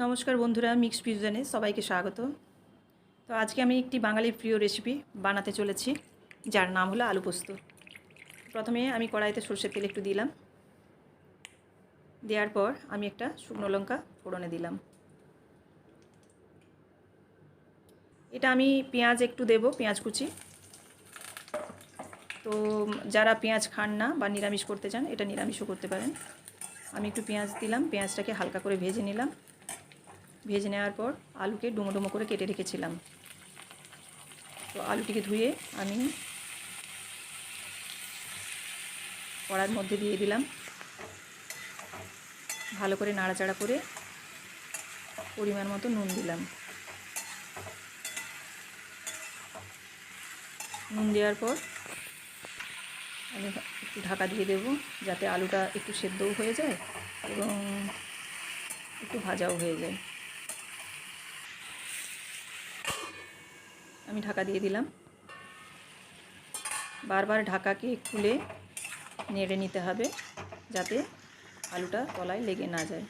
নমস্কার বন্ধুরা, মিক্সড ফিউজনে সবাইকে স্বাগত। তো আজকে আমি একটি বাঙালির প্রিয় রেসিপি বানাতে চলেছি, যার নাম হলো আলু পোস্ত। প্রথমে আমি কড়াইতে সরষের তেল একটু দিলাম, দেওয়ার পর আমি একটা শুকনো লঙ্কা ফোড়নে দিলাম। এটা আমি পেঁয়াজ একটু দেব, পেঁয়াজ কুচি। তো যারা পেঁয়াজ খান না বা নিরামিষ করতে চান, এটা নিরামিষও করতে পারেন। আমি একটু পেঁয়াজ দিলাম, পেঁয়াজটাকে হালকা করে ভেজে নিলাম। ভেজে নেওয়ার পর আলুকে ডুমো ডুমো করে কেটে রেখেছিলাম। তো আলুটিকে ধুয়ে আমি কড়ার মধ্যে দিয়ে দিলাম, ভালো করে নাড়াচাড়া করে পরিমাণ মতো নুন দিলাম। নুন দেওয়ার পর আমি একটু ঢাকা দিয়ে দেব, যাতে আলুটা একটু সেদ্ধও হয়ে যায় এবং একটু ভাজাও হয়ে যায়। আমি ঢাকা দিয়ে দিলাম। বারবার ঢাকাকে খুলে নেড়ে নিতে হবে, যাতে আলুটা তলায় লেগে না যায়।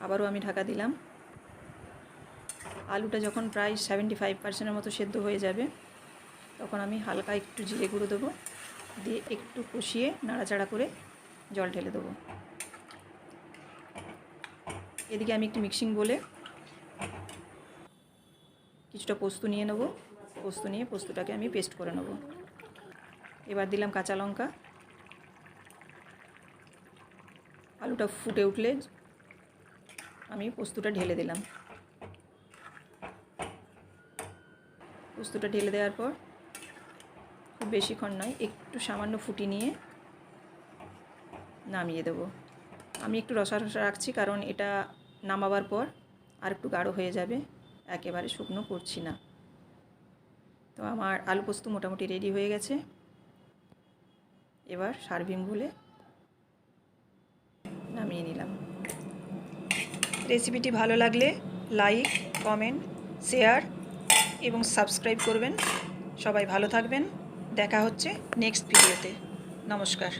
আবারও আমি ঢাকা দিলাম। আলুটা যখন প্রায় 75% মতো সেদ্ধ হয়ে যাবে, তখন আমি হালকা একটু জিরে গুঁড়ো দেবো, দিয়ে একটু কষিয়ে নাড়াচাড়া করে জল ঢেলে দেবো। এদিকে আমি একটু মিক্সিং বলে কিছুটা পোস্ত নিয়ে নেব। পোস্ত নিয়ে পোস্তটাকে আমি পেস্ট করে নেব। এবার দিলাম কাঁচা লঙ্কা। আলুটা ফুটে উঠলে আমি পোস্তটা ঢেলে দিলাম। পোস্তটা ঢেলে দেওয়ার পর খুব বেশিক্ষণ নয়, একটু সামান্য ফুটি নিয়ে নামিয়ে দেব। আমি একটু রসা রসা রাখছি, কারণ এটা নামাবার পর আর একটু গাঢ় হয়ে যাবে, একেবারে শুকনো করছি না। তো আমার আলু পোস্ত মোটামুটি রেডি হয়ে গেছে। এবার সার্ভিং বলে নামিয়ে নিলাম। রেসিপিটি ভালো লাগলে লাইক, কমেন্ট, শেয়ার এবং সাবস্ক্রাইব করবেন। সবাই ভালো থাকবেন। দেখা হচ্ছে নেক্সট ভিডিওতে। নমস্কার।